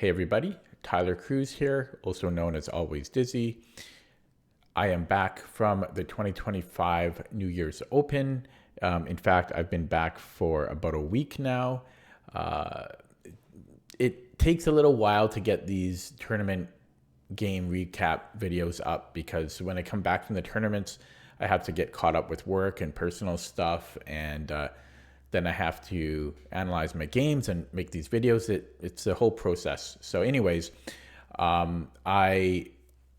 Hey everybody, Tyler Cruz here, also known as Always Dizzy. I am back from the 2025 New Year's Open. In fact, I've been back for about a week now. It takes a little while to get these tournament game recap videos up because when I come back from the tournaments, I have to get caught up with work and personal stuff, and then I have to analyze my games and make these videos. It's a whole process. So anyways, I'm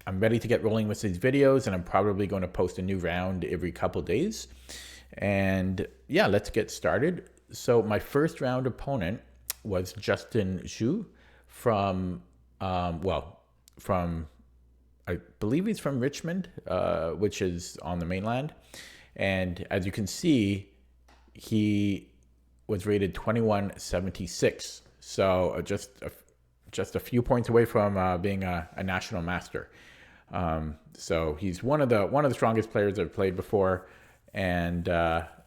ready to get rolling with these videos, and I'm probably going to post a new round every couple days. And yeah, let's get started. So my first round opponent was Justin Zhu from, I believe he's from Richmond, which is on the mainland. And as you can see, he was rated 2176. So just a few points away from being a national master. So he's one of the strongest players I've played before, and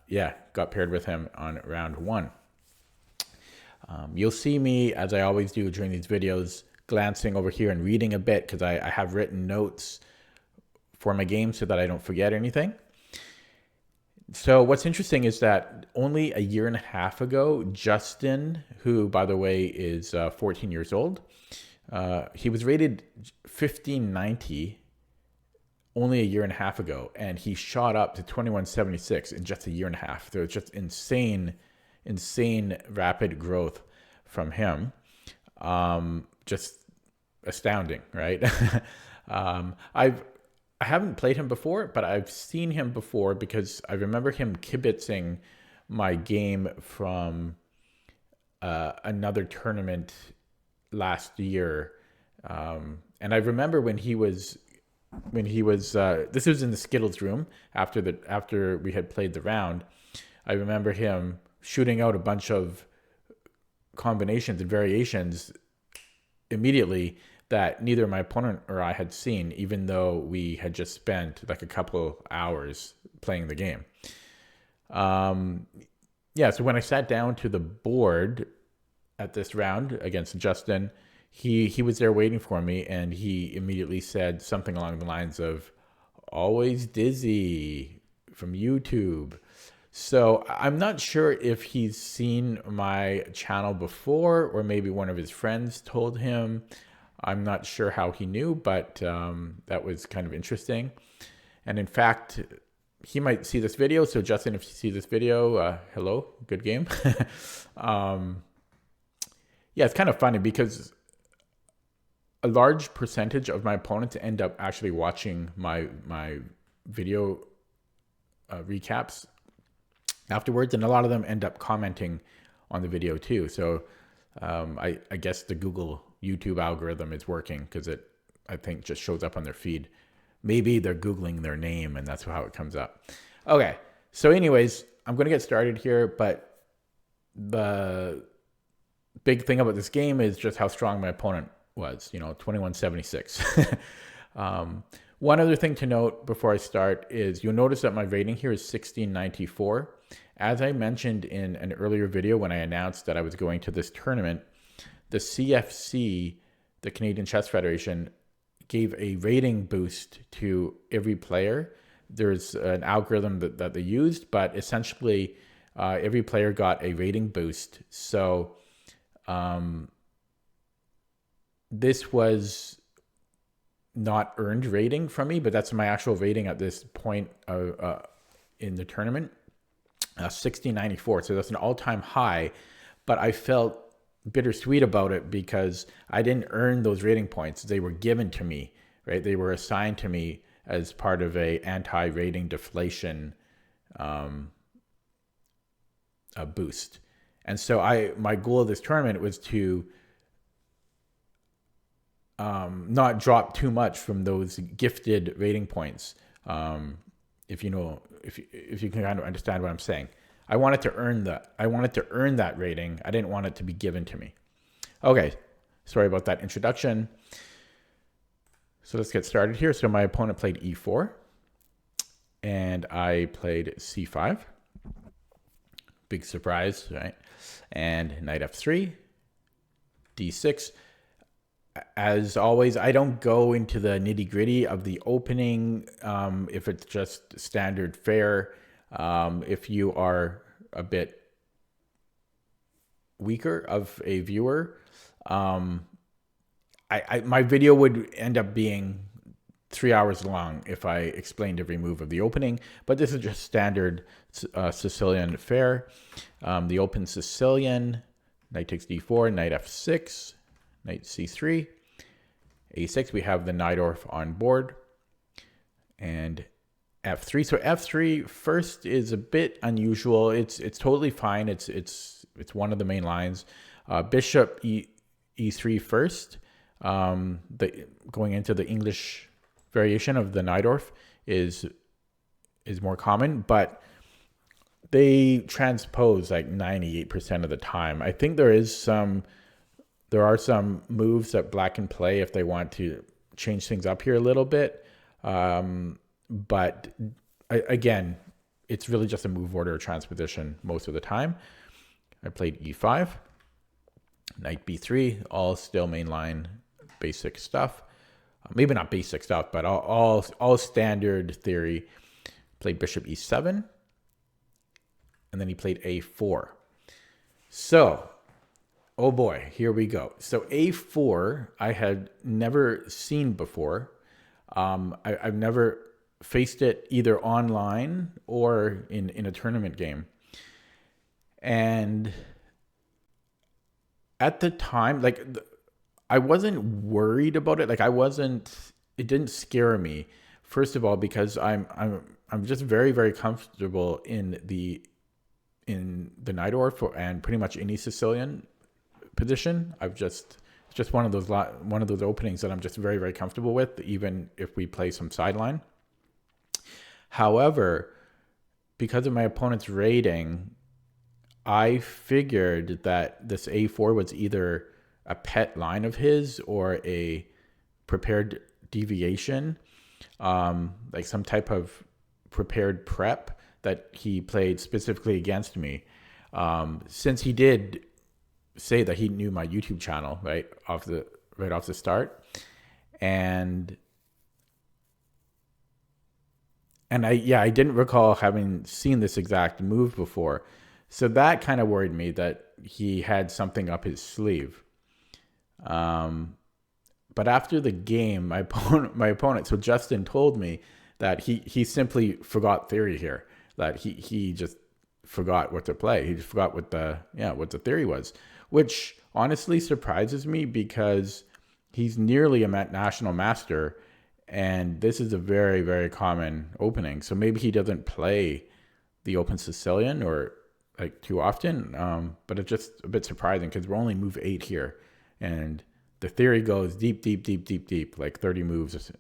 yeah, got paired with him on round one. You'll see me, as I always do during these videos, glancing over here and reading a bit because I have written notes for my game so that I don't forget anything. So what's interesting is that only a year and a half ago, Justin, who by the way is 14 years old, he was rated 1590 only a year and a half ago, and he shot up to 2176 in just a year and a half. There was just insane rapid growth from him. Just astounding, right? I haven't played him before, but I've seen him before because I remember him kibitzing my game from another tournament last year. And I remember when he was this was in the Skittles room after we had played the round. I remember him shooting out a bunch of combinations and variations immediately that neither my opponent or I had seen, even though we had just spent like a couple hours playing the game. Yeah, so when I sat down to the board at this round against Justin, he was there waiting for me, and he immediately said something along the lines of "Always Dizzy" from YouTube. So I'm not sure if he's seen my channel before, or maybe one of his friends told him. I'm not sure how he knew, but that was kind of interesting. And in fact, he might see this video. So Justin, if you see this video, hello, good game. Yeah, it's kind of funny because a large percentage of my opponents end up actually watching my video recaps afterwards, and a lot of them end up commenting on the video too. So I guess the Google YouTube algorithm is working because it, I think, just shows up on their feed. Maybe they're Googling their name and that's how it comes up. Okay, so anyways, I'm going to get started here, but the big thing about this game is just how strong my opponent was, 2176. One other thing to note before I start is you'll notice that my rating here is 1694. As I mentioned in an earlier video when I announced that I was going to this tournament, the CFC, the Canadian Chess Federation, gave a rating boost to every player. There's an algorithm that they used, but essentially every player got a rating boost. So this was not earned rating from me, but that's my actual rating at this point in the tournament, 1694. So that's an all-time high, but I felt bittersweet about it because I didn't earn those rating points. They were given to me, right? They were assigned to me as part of a anti-rating deflation boost. And so my goal of this tournament was to not drop too much from those gifted rating points. If you can kind of understand what I'm saying. I wanted to earn that rating. I didn't want it to be given to me. Okay, sorry about that introduction. So let's get started here. So my opponent played e4, and I played c5. Big surprise, right? And knight f3, d6. as always, I don't go into the nitty gritty of the opening. If it's just standard fare, if you are a bit weaker of a viewer, my video would end up being 3 hours long if I explained every move of the opening. But this is just standard Sicilian fare. The open Sicilian, knight takes d4, knight f6, knight c3, a6. We have the Najdorf on board, and f3. So f3 first is a bit unusual. It's totally fine. It's one of the main lines. Bishop e3 first. Going into the English variation of the Najdorf is more common, but they transpose like 98% of the time. I think there are some moves that black can play if they want to change things up here a little bit. But again, it's really just a move order transposition most of the time. I played e5, knight b3, all still mainline basic stuff. Maybe not basic stuff, but all standard theory. Played bishop e7, and then he played a4. So, oh boy, here we go. So a4, I had never seen before. I've never faced it either online or in a tournament game. And at the time, like, I wasn't worried about it. Like, it didn't scare me. First of all, because I'm just very, very comfortable in the Najdorf and pretty much any Sicilian position. It's just one of those openings that I'm just very, very comfortable with, even if we play some sideline. However, because of my opponent's rating, I figured that this a4 was either a pet line of his or a prepared deviation, like some type of prepared prep that he played specifically against me. Since he did say that he knew my YouTube channel right off the start, and I didn't recall having seen this exact move before, so that kind of worried me that he had something up his sleeve. But after the game, my opponent, so Justin, told me that he simply forgot theory here. That he just forgot what to play. He just forgot what the theory was, which honestly surprises me because he's nearly a national master, and this is a very, very common opening. So maybe he doesn't play the Open Sicilian or like too often, but it's just a bit surprising because we're only move 8 here, and the theory goes deep, deep, deep, deep, deep, like 30 moves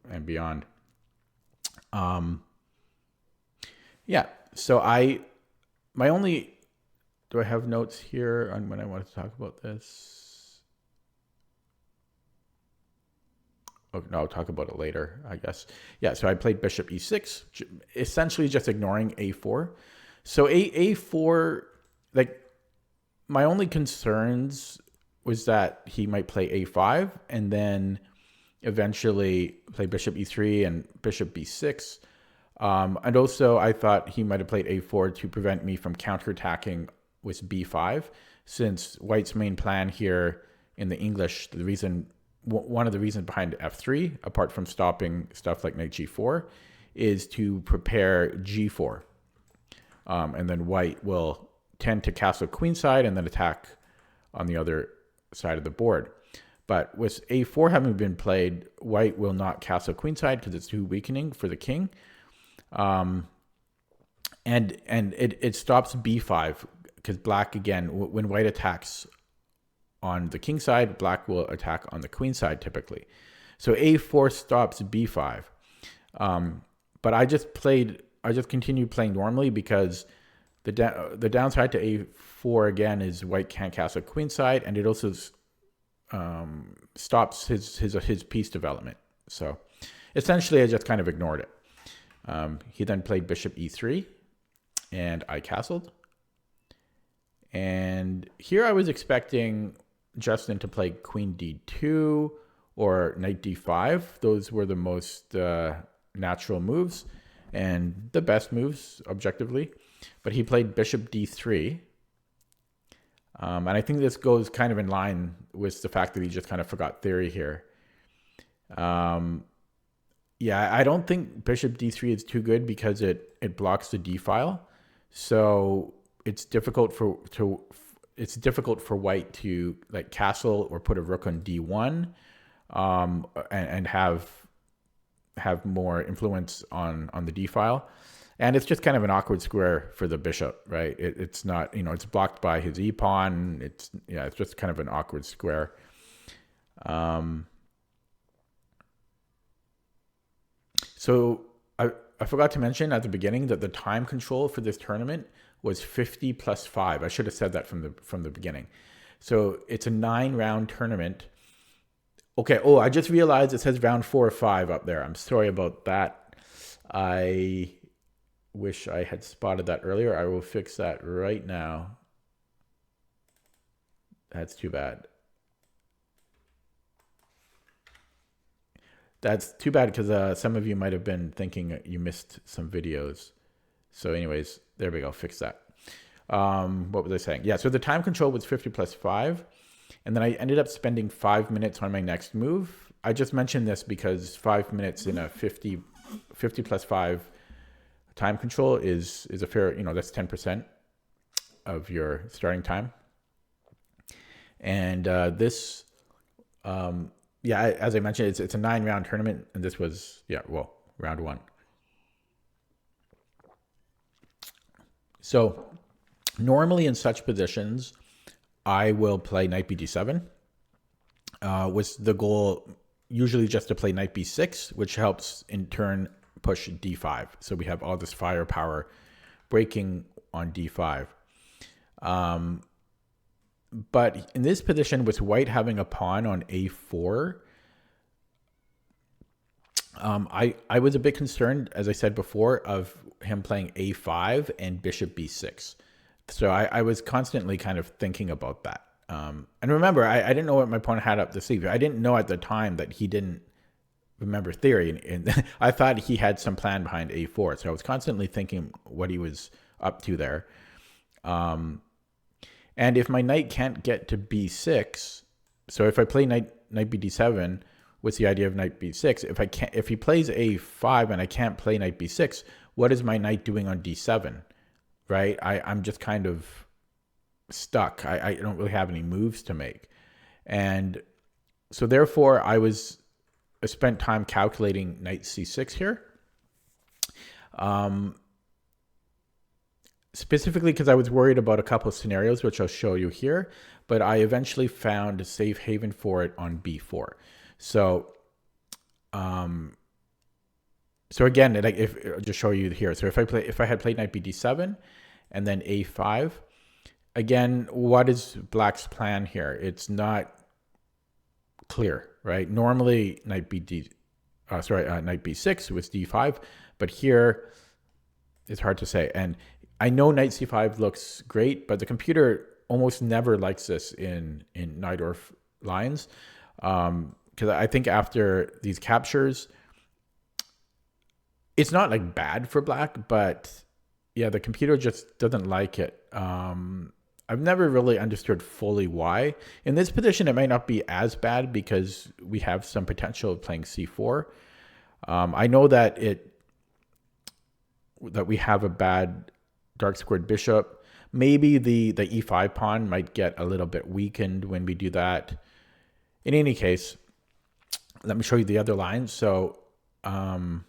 and beyond. Yeah. So do I have notes here on when I wanted to talk about this? Oh, no, I'll talk about it later, I guess. Yeah, so I played bishop e6, essentially just ignoring a4. So a4, like, my only concerns was that he might play a5 and then eventually play bishop e3 and bishop b6. And also I thought he might have played a4 to prevent me from counterattacking with b5, since white's main plan here in the English, one of the reasons behind f3, apart from stopping stuff like knight g4, is to prepare g4. And then white will tend to castle queenside and then attack on the other side of the board. But with a4 having been played, white will not castle queenside because it's too weakening for the king. And it stops b5 because black, again, when white attacks on the king side, black will attack on the queen side typically. So a4 stops b5. But I just continued playing normally because the downside to a4 again is white can't castle queenside, and it also stops his piece development. So essentially I just kind of ignored it. He then played bishop e3 and I castled. And here I was expecting Justin to play queen d2 or knight d5. Those were the most natural moves and the best moves objectively. But he played bishop d3. And I think this goes kind of in line with the fact that he just kind of forgot theory here. Yeah, I don't think bishop d3 is too good because it blocks the d file. So it's difficult for white to like castle or put a rook on d1 and have more influence on the d file. And it's just kind of an awkward square for the bishop, right? It's not, it's blocked by his e-pawn. It's just kind of an awkward square. So I forgot to mention at the beginning that the time control for this tournament was 50 plus 5. I should have said that from the beginning. So it's a 9-round tournament. Okay. Oh, I just realized it says round 4 or 5 up there. I'm sorry about that. I wish I had spotted that earlier. I will fix that right now. That's too bad. That's too bad because some of you might have been thinking you missed some videos. So anyways, there we go. Fix that. What was I saying? Yeah, so the time control was 50 plus 5. And then I ended up spending 5 minutes on my next move. I just mentioned this because 5 minutes in a 50 plus 5 time control is a fair, that's 10% of your starting time. And this, as I mentioned, it's a 9-round tournament, and this was, round 1. So normally in such positions, I will play knight bd7 with the goal usually just to play knight b6, which helps in turn push d5. So we have all this firepower breaking on d5. But in this position, with white having a pawn on a4, I was a bit concerned, as I said before, of him playing a5 and bishop b6. So I was constantly kind of thinking about that. And remember, I didn't know what my opponent had up the sleeve. I didn't know at the time that he didn't remember theory. And I thought he had some plan behind a4. So I was constantly thinking what he was up to there. And if my knight can't get to b6, so if I play knight bd7 with the idea of knight b6, if he plays a5 and I can't play knight b6, what is my knight doing on d7? Right? I'm just kind of stuck. I don't really have any moves to make. And so therefore I spent time calculating knight c6 here. Specifically because I was worried about a couple of scenarios, which I'll show you here, but I eventually found a safe haven for it on b4. So, so again, like I'll just show you here. So if I had played knight bd7 and then a5, again, what is black's plan here? It's not clear, right? Normally knight b6 with d5, but here it's hard to say. And I know knight c5 looks great, but the computer almost never likes this in Najdorf lines. Because I think after these captures, it's not like bad for black, but yeah, the computer just doesn't like it. I've never really understood fully why. In this position, it might not be as bad because we have some potential of playing c4. I know that we have a bad dark squared bishop. Maybe the e5 pawn might get a little bit weakened when we do that. In any case, let me show you the other lines. So knight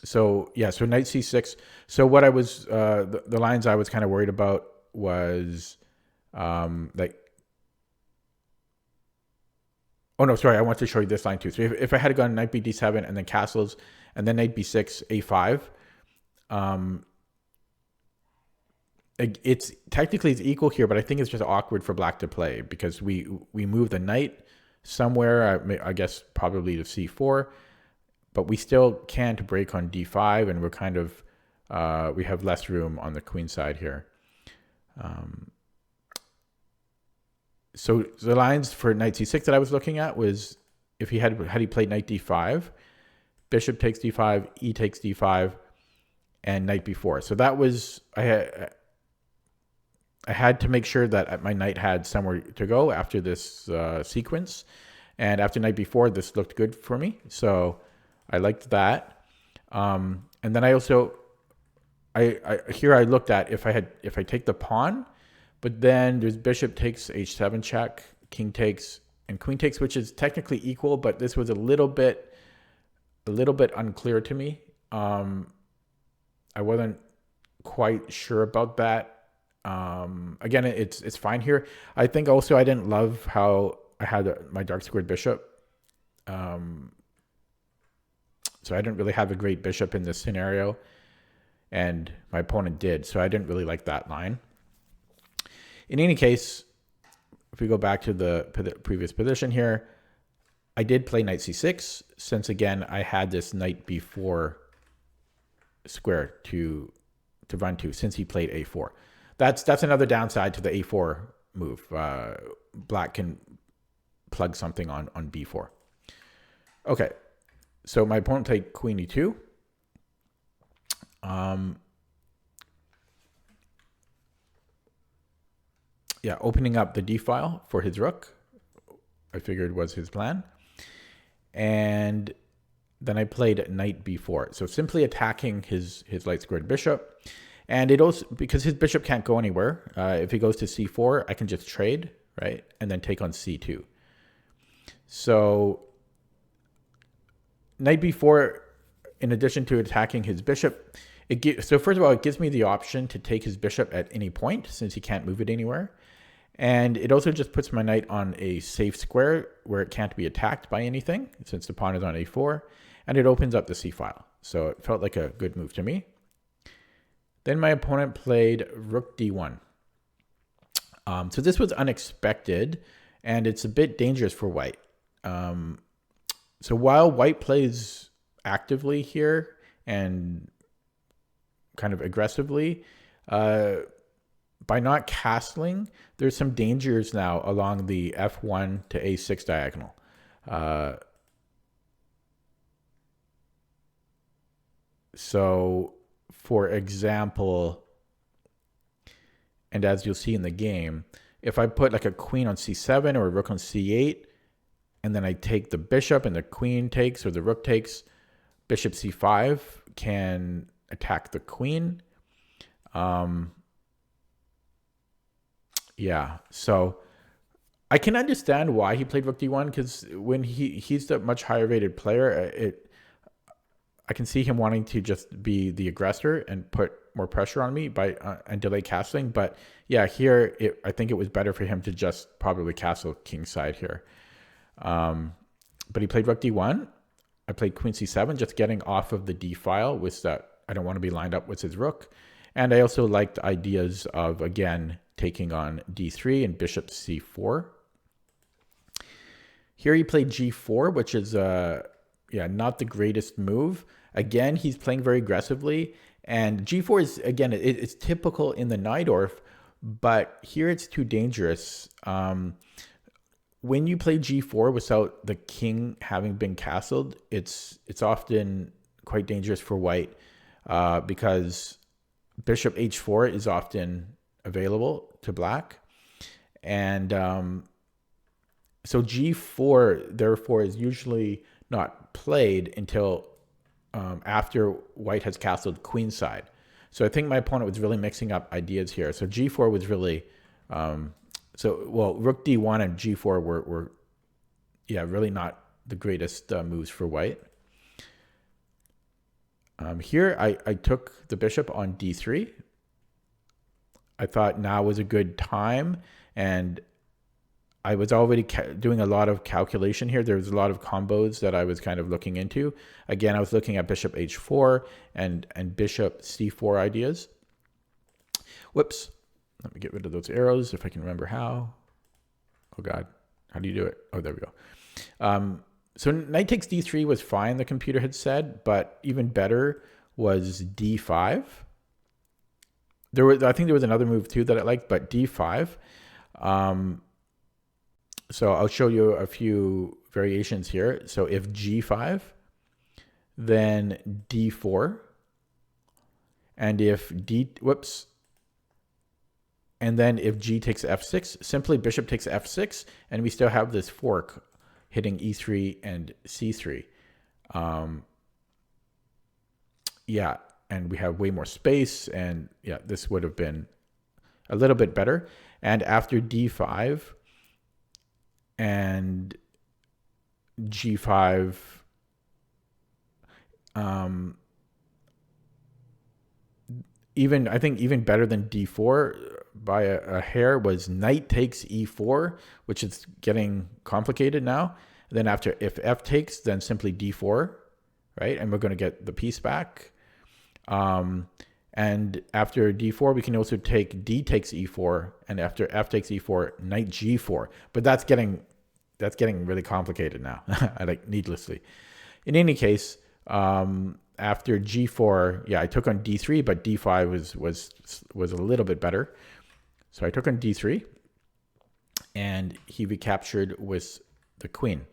c6. So what I was the lines I was kind of worried about was oh no, sorry, I want to show you this line too. So if I had gone knight bd7 and then castles and then knight b6 a5, it's technically it's equal here, but I think it's just awkward for black to play because we move the knight somewhere, I guess probably to c4, but we still can't break on d5, and we're kind of we have less room on the queen side here. So the lines for knight c6 that I was looking at was if he had he played knight d5, bishop takes d5, e takes d5, and knight b4. So that was I had to make sure that my knight had somewhere to go after this sequence, and after knight b4, this looked good for me. So I liked that. And then I also here I looked at if I take the pawn, but then there's bishop takes h7 check, king takes, and queen takes, which is technically equal, but this was a little bit unclear to me. I wasn't quite sure about that. Again, it's fine here. I think also I didn't love how I had my dark squared bishop. So I didn't really have a great bishop in this scenario, and my opponent did. So I didn't really like that line. In any case, if we go back to the previous position here, I did play knight c6, since again I had this knight b4 square to run to, since he played a4. That's another downside to the a4 move. Black can plug something on b4. Okay, so my opponent played queen e2. Yeah, opening up the d file for his rook, I figured was his plan. And then I played knight b4. So simply attacking his light squared bishop. And it also, because his bishop can't go anywhere, if he goes to c4, I can just trade, right? And then take on c2. So knight b4, in addition to attacking his bishop, so first of all, it gives me the option to take his bishop at any point, since he can't move it anywhere. And it also just puts my knight on a safe square where it can't be attacked by anything, since the pawn is on a4. And it opens up the c file. So it felt like a good move to me. Then my opponent played rook d1. So this was unexpected, and it's a bit dangerous for white. So while white plays actively here and kind of aggressively, by not castling, there's some dangers now along the f1 to a6 diagonal. So, for example, and as you'll see in the game, if I put like a queen on c7 or a rook on c8, and then I take the bishop and the queen takes or the rook takes, bishop c5 can attack the queen. Yeah, so I can understand why he played rook d1, because when he's the much higher rated player, I can see him wanting to just be the aggressor and put more pressure on me by and delay castling. But yeah, here I think it was better for him to just probably castle kingside here. But he played rook d1. I played queen c7, just getting off of the d file with that. I don't want to be lined up with his rook. And I also liked ideas of, again, taking on d3 and bishop c4. Here he played g4, which is not the greatest move. Again, he's playing very aggressively, and g4 is, again, it's typical in the Najdorf, but here it's too dangerous. When you play g4 without the king having been castled, it's often quite dangerous for white, because bishop h4 is often available to black, and so g4 therefore is usually not played until after white has castled queenside. So I think my opponent was really mixing up ideas here. So g4 was really rook d1 and g4 were really not the greatest moves for white. Here I took the bishop on d3. I thought now was a good time, and I was already doing a lot of calculation here. There was a lot of combos that I was kind of looking into. Again, I was looking at bishop h4 and bishop c4 ideas. Whoops. Let me get rid of those arrows if I can remember how. Oh, God. How do you do it? Oh, there we go. So knight takes d3 was fine, the computer had said, but even better was d5. I think there was another move too that I liked, but d5. So I'll show you a few variations here. So if G5, then D4, and if and then if G takes F6, simply bishop takes F6, and we still have this fork hitting E3 and C3. Yeah, and we have way more space, and yeah, this would have been a little bit better. And after D5 and G5, I think even better than D4 by a hair was knight takes E4, which is getting complicated now. Then after, if F takes, then simply D4, right? And we're going to get the piece back. And after D4, we can also take D takes E4, and after F takes E4, knight G4. But that's getting really complicated now, like needlessly. In any case, after G4, yeah, I took on D3, but D5 was a little bit better. So I took on D3, and he recaptured with the queen.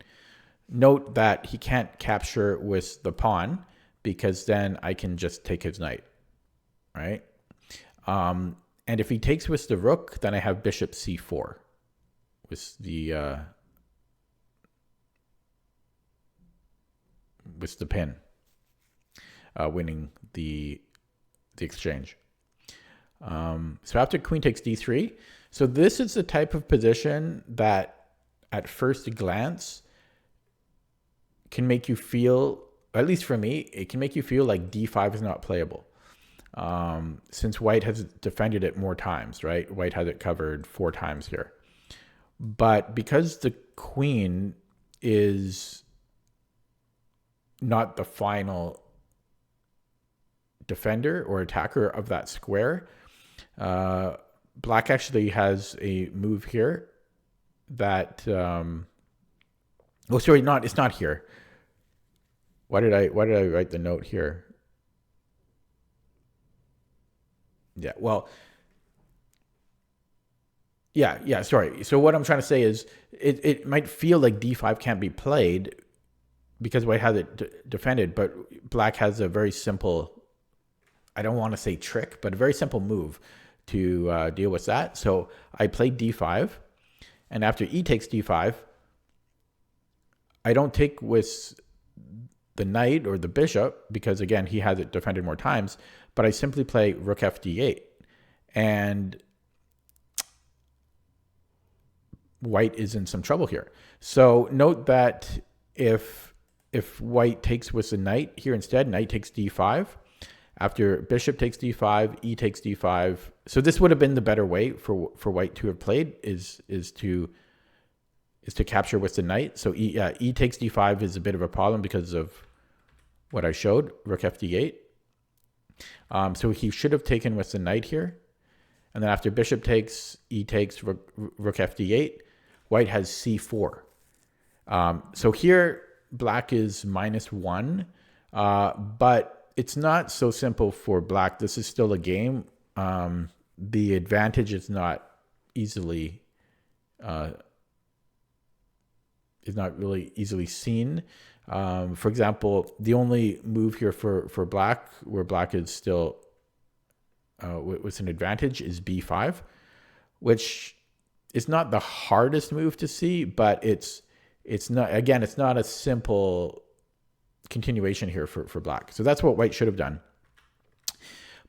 Note that he can't capture with the pawn, because then I can just take his knight, right? And if he takes with the rook, then I have bishop C4 with the pin, winning the exchange. So after queen takes D3, so this is the type of position that at first glance can make you feel, at least for me, it can make you feel like D5 is not playable. Since white has defended it more times, right? White has it covered 4 times here. But because the queen is not the final defender or attacker of that square, black actually has a move here that, oh, sorry, it's not here. Why did I write the note here? Yeah, well, yeah, sorry. So what I'm trying to say is it might feel like D5 can't be played because white has it defended, but black has a very simple, I don't want to say trick, but a very simple move to deal with that. So I played D5, and after E takes D5, I don't take with the knight or the bishop, because again, he has it defended more times, but I simply play rook FD8. And white is in some trouble here. So note that if white takes with the knight here instead, knight takes D5. After bishop takes D5, E takes D5. So this would have been the better way for white to have played, is to capture with the knight. So E takes D5 is a bit of a problem because of what I showed, rook FD8. So he should have taken with the knight here. And then after bishop takes, E takes, rook FD8, white has C4. So here, black is -1, but it's not so simple for black. This is still a game. The advantage is not easily, is not really easily seen. For example, the only move here for black, where black is still with an advantage, is B5, which is not the hardest move to see, but it's not, again, it's not a simple continuation here for black. So that's what white should have done.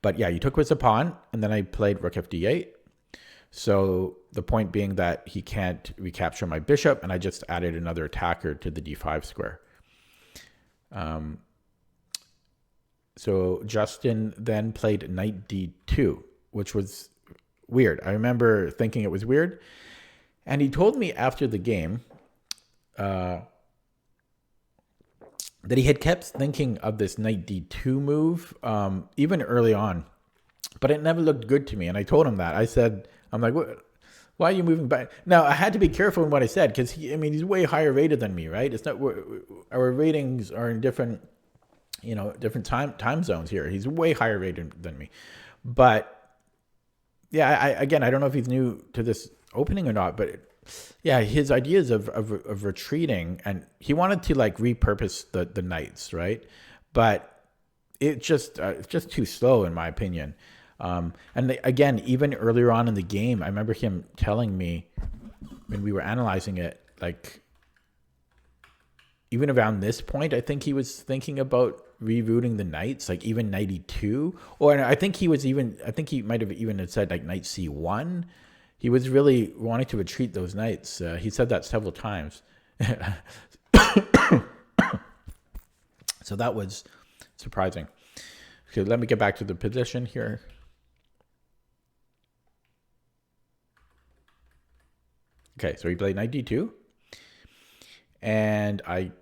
But yeah, you took with the pawn, and then I played rook FD8. So the point being that he can't recapture my bishop, and I just added another attacker to the D5 square. So Justin then played knight D2, which was weird. I remember thinking it was weird. And he told me after the game that he had kept thinking of this knight D2 move, even early on, but it never looked good to me. And I told him that. I said, I'm like, what? Why are you moving back? Now, I had to be careful in what I said, because he's way higher rated than me, right? It's not, our ratings are in different, different time zones here. He's way higher rated than me. But yeah, again, I don't know if he's new to this opening or not, but Yeah, his ideas of retreating, and he wanted to like repurpose the knights, right? But it's just too slow in my opinion. Again, even earlier on in the game, I remember him telling me when we were analyzing it, like even around this point, I think he was thinking about rerouting the knights, like even knight e2, or I think I think he might have even had said like knight c1. He was really wanting to retreat those knights. He said that several times. So that was surprising. Okay, let me get back to the position here. Okay, so he played knight d2, and I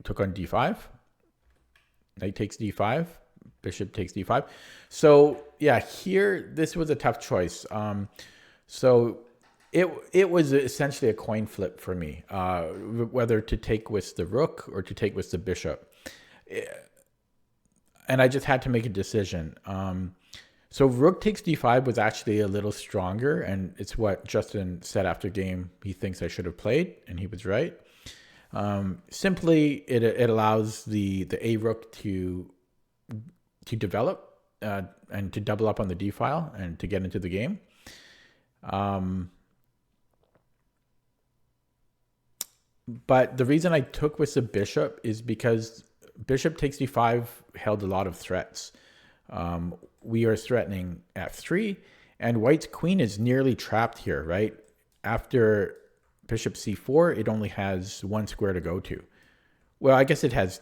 took on d5. Knight takes d5. Bishop takes d5. So yeah, here this was a tough choice. So it was essentially a coin flip for me, whether to take with the rook or to take with the bishop, and I just had to make a decision. So rook takes d5 was actually a little stronger, and it's what Justin said after game he thinks I should have played, and he was right. Simply, it allows the a rook to develop and to double up on the d file and to get into the game. But the reason I took with the bishop is because bishop takes d5 held a lot of threats. We are threatening f3, and white's queen is nearly trapped here, right? After bishop c4, it only has one square to go to. Well, I guess it has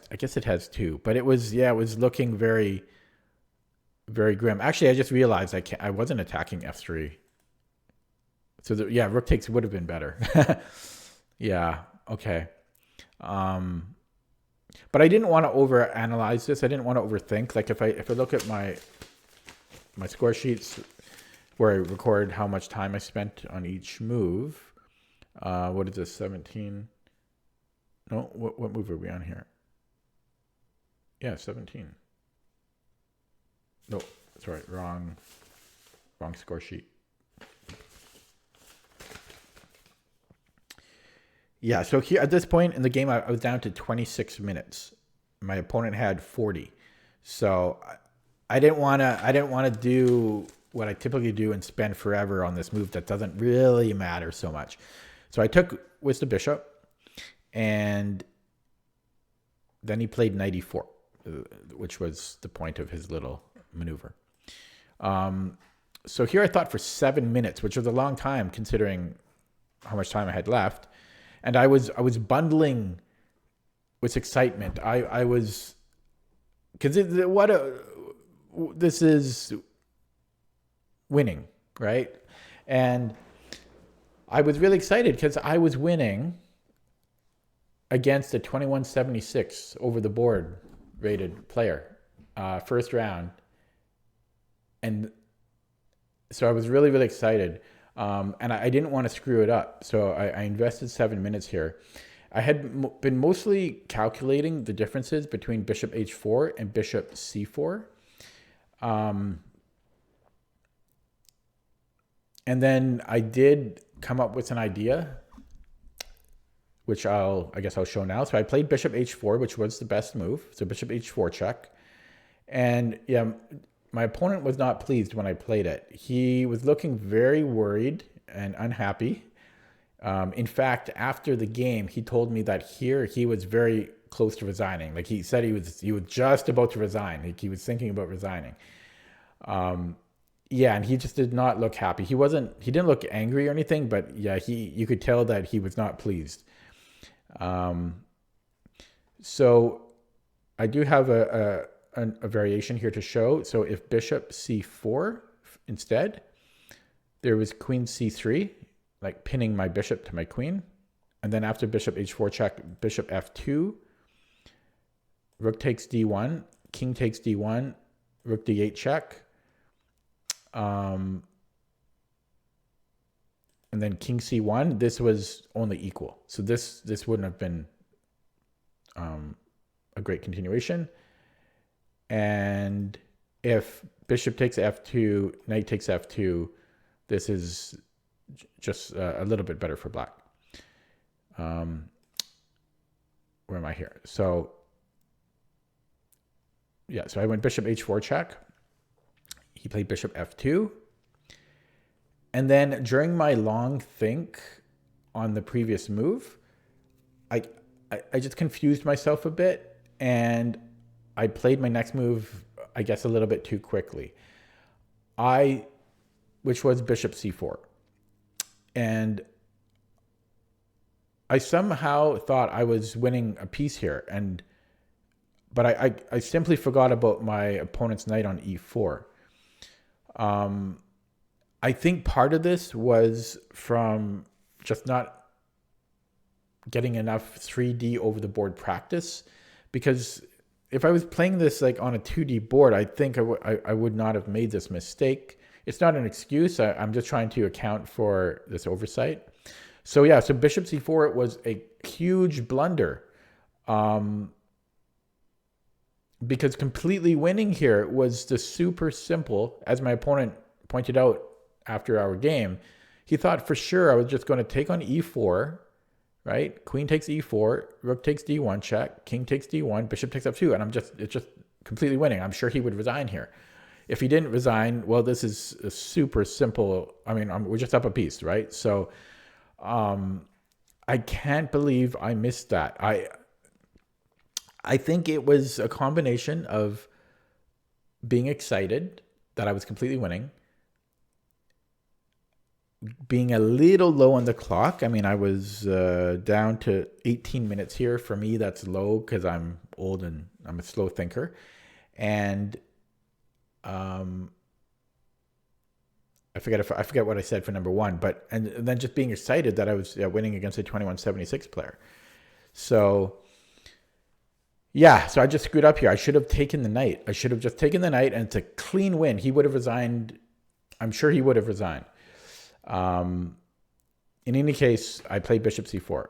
two, but it was looking very, very grim. Actually, I just realized I wasn't attacking f3. So rook takes would have been better. Yeah, okay. But I didn't want to overanalyze this. I didn't want to overthink. Like if I look at my score sheets where I record how much time I spent on each move. What is this? 17. No, what move are we on here? Yeah, 17. No, that's right. Wrong score sheet. Yeah, so here at this point in the game, I was down to 26 minutes. My opponent had 40. So I didn't want to do what I typically do and spend forever on this move that doesn't really matter so much. So I took with the bishop, and then he played knight e4, which was the point of his little maneuver. So here I thought for 7 minutes, which was a long time considering how much time I had left. And I was bundling with excitement. I was, because this is winning, right? And I was really excited because I was winning against a 2176 over the board rated player, first round. And so I was really, really excited. And I didn't want to screw it up. So I invested 7 minutes here. I had been mostly calculating the differences between bishop h4 and bishop c4. And then I did come up with an idea, which I guess I'll show now. So I played bishop h4, which was the best move. So bishop h4 check. And yeah, my opponent was not pleased when I played it. He was looking very worried and unhappy. In fact, after the game, he told me that here he was very close to resigning. Like he said he was just about to resign. Like he was thinking about resigning. Yeah, and he just did not look happy. He didn't look angry or anything, but yeah, you could tell that he was not pleased. So I do have a variation here to show. So if bishop c4 instead, there was queen c3, like pinning my bishop to my queen. And then after bishop h4 check, bishop f2, rook takes d1, king takes d1, rook d8 check. And then king c1, this was only equal. So this wouldn't have been a great continuation. And if bishop takes f2, knight takes f2, this is just a little bit better for black. Where am I here? So yeah, so I went bishop h4 check. He played bishop f2. And then during my long think on the previous move, I just confused myself a bit, and I played my next move, I guess, a little bit too quickly. Which was bishop c4. And I somehow thought I was winning a piece here, but I simply forgot about my opponent's knight on e4. I think part of this was from just not getting enough 3D over the board practice, because if I was playing this like on a 2D board, I think I would not have made this mistake. It's not an excuse. I'm just trying to account for this oversight. So yeah, so bishop c4, it was a huge blunder. Because completely winning here was the super simple, as my opponent pointed out after our game. He thought for sure I was just going to take on e4, right? Queen takes e4, rook takes d1 check, king takes d1, bishop takes f2, and it's just completely winning. I'm sure he would resign here. If he didn't resign, well, this is a super simple. I mean, we're just up a piece, right? So I can't believe I missed that. I think it was a combination of being excited that I was completely winning, being a little low on the clock. I mean, I was down to 18 minutes here. For me, that's low because I'm old and I'm a slow thinker. And I forget what I said for number one, but and then just being excited that I was winning against a 2176 player. So yeah, so I just screwed up here. I should have taken the knight. I should have just taken the knight, and it's a clean win. He would have resigned. I'm sure he would have resigned. In any case, I played bishop c4.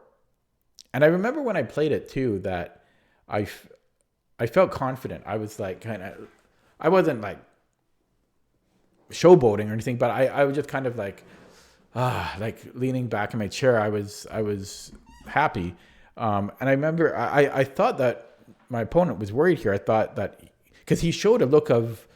And I remember when I played it too, that I felt confident. I was like I wasn't like showboating or anything, but I was just kind of like leaning back in my chair. I was happy. And I remember I thought that my opponent was worried here. I thought that because he showed a look of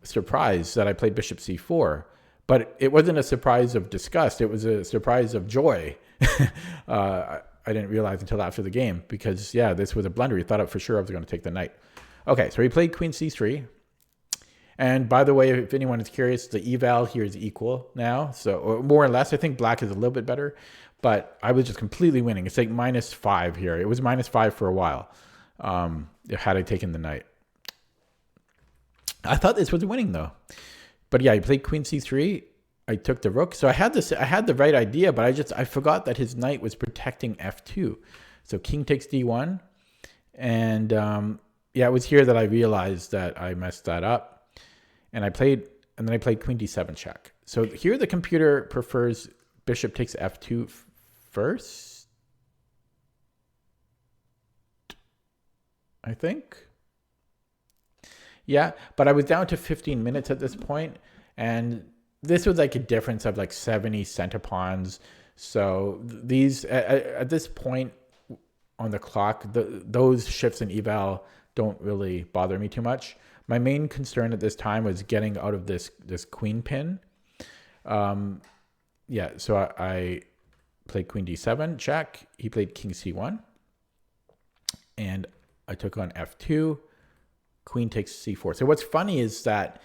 surprise that I played bishop c4, but it wasn't a surprise of disgust. It was a surprise of joy. I didn't realize until after the game, because yeah, this was a blunder. He thought for sure I was going to take the knight. Okay, so he played queen c3. And by the way, if anyone is curious, the eval here is equal now. So, or more or less, I think black is a little bit better, but I was just completely winning. It's like -5 here. It was -5 for a while. Had I taken the knight. I thought this was winning though. But yeah, he played queen c3. I took the rook. So I had the right idea, but I forgot that his knight was protecting f2. So king takes d1. And yeah, it was here that I realized that I messed that up. And then I played queen d7 check. So here the computer prefers bishop takes f2 first, I think. Yeah, but I was down to 15 minutes at this point, and this was like a difference of like 70 centipawns. So these at this point on the clock, those shifts in eval don't really bother me too much. My main concern at this time was getting out of this queen pin. Yeah, so I played queen d7 check. He played king c1, and I took on f2. Queen takes c4. So what's funny is that,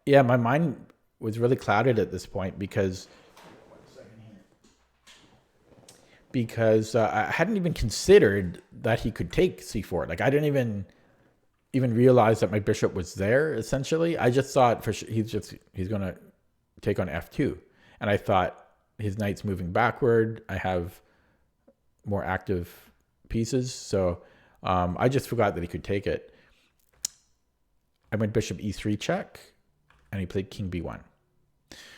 yeah, my mind was really clouded at this point because I hadn't even considered that he could take c4. Like I didn't even realize that my bishop was there. Essentially, I just thought he's going to take on f2, and I thought his knight's moving backward. I have more active pieces, so I just forgot that he could take it. I went bishop e3 check, and he played king b1.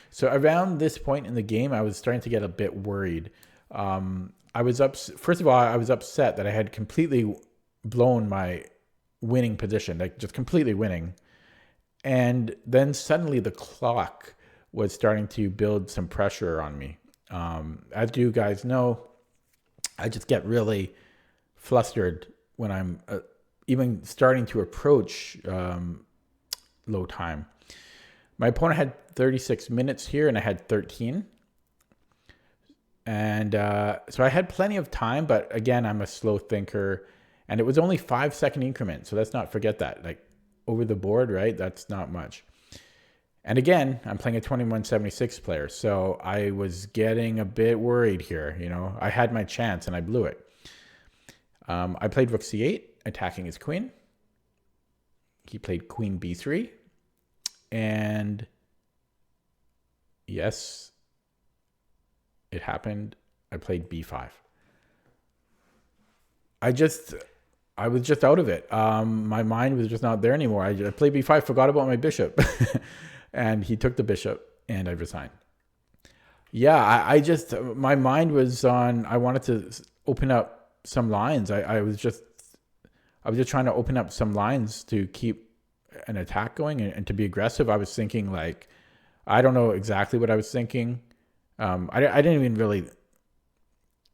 So around this point in the game, I was starting to get a bit worried. First of all, I was upset that I had completely blown my winning position, like just completely winning. And then suddenly the clock was starting to build some pressure on me. As you guys know, I just get really flustered when I'm even starting to approach low time. My opponent had 36 minutes here and I had 13. And so I had plenty of time, but again, I'm a slow thinker and it was only 5-second increments. So let's not forget that, like over the board, right? That's not much. And again, I'm playing a 2176 player. So I was getting a bit worried here. You know, I had my chance and I blew it. I played rook c8, attacking his queen. He played queen b3. And yes, it happened. I played b5. I was just out of it. My mind was just not there anymore. I played b5, forgot about my bishop. And he took the bishop and I resigned. Yeah, my mind was on, I wanted to open up some lines. I was just trying to open up some lines to keep an attack going and to be aggressive. I was thinking like, I don't know exactly what I was thinking. I didn't even really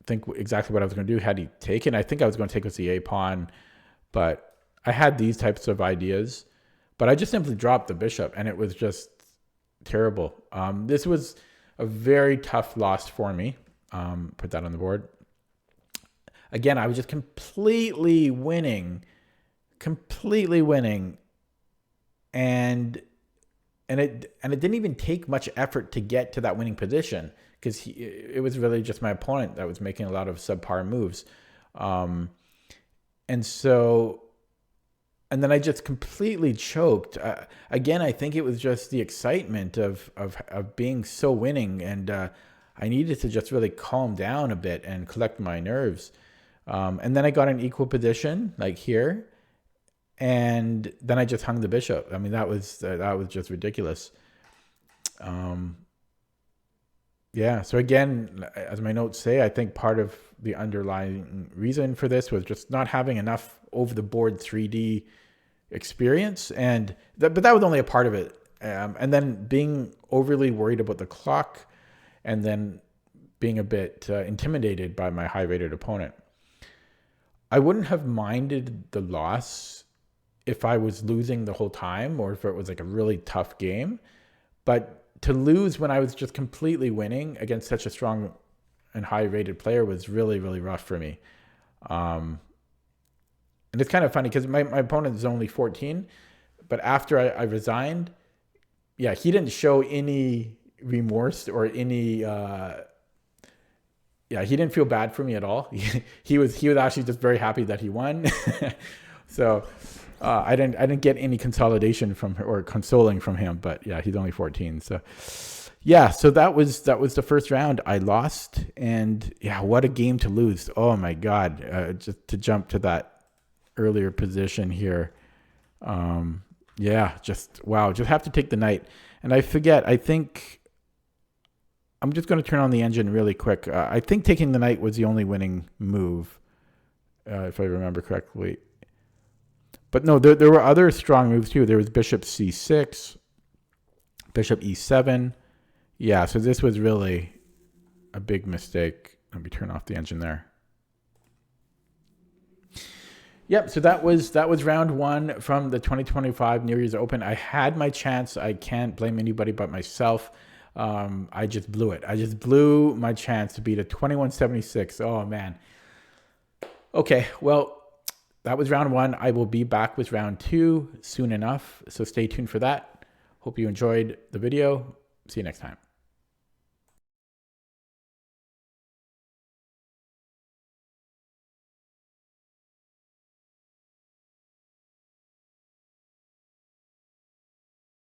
think exactly what I was going to do had he taken. I think I was going to take with the a pawn, but I had these types of ideas, but I just simply dropped the bishop and it was just terrible. This was a very tough loss for me. Put that on the board. Again, I was just completely winning. And it didn't even take much effort to get to that winning position because it was really just my opponent that was making a lot of subpar moves. And then I just completely choked. Again, I think it was just the excitement of being so winning, and I needed to just really calm down a bit and collect my nerves. And then I got an equal position like here. And then I just hung the bishop. I mean, that was just ridiculous. Yeah. So again, as my notes say, I think part of the underlying reason for this was just not having enough over the board 3D experience, but that was only a part of it. And then being overly worried about the clock, and then being a bit intimidated by my high-rated opponent. I wouldn't have minded the loss if I was losing the whole time or if it was like a really tough game. But to lose when I was just completely winning against such a strong and high-rated player was really, really rough for me. And it's kind of funny because my opponent is only 14, but after I resigned, yeah, he didn't show any remorse or any... Yeah, he didn't feel bad for me at all. He was actually just very happy that he won. So I didn't get any consolidation from or consoling from him. But yeah, he's only 14. So yeah, so that was the first round. I lost, and yeah, what a game to lose. Oh my God! Just to jump to that earlier position here. Yeah, just wow. Just have to take the knight, and I forget. I think. I'm just going to turn on the engine really quick. I think taking the knight was the only winning move, if I remember correctly. But no, there were other strong moves too. There was bishop c6, bishop e7. Yeah, so this was really a big mistake. Let me turn off the engine there. Yep, so that was round one from the 2025 New Year's Open. I had my chance. I can't blame anybody but myself. I just blew it. I just blew my chance to beat a 2176. Oh man. Okay, well, that was round one. I will be back with round two soon enough, so stay tuned for that. Hope you enjoyed the video. See you next time.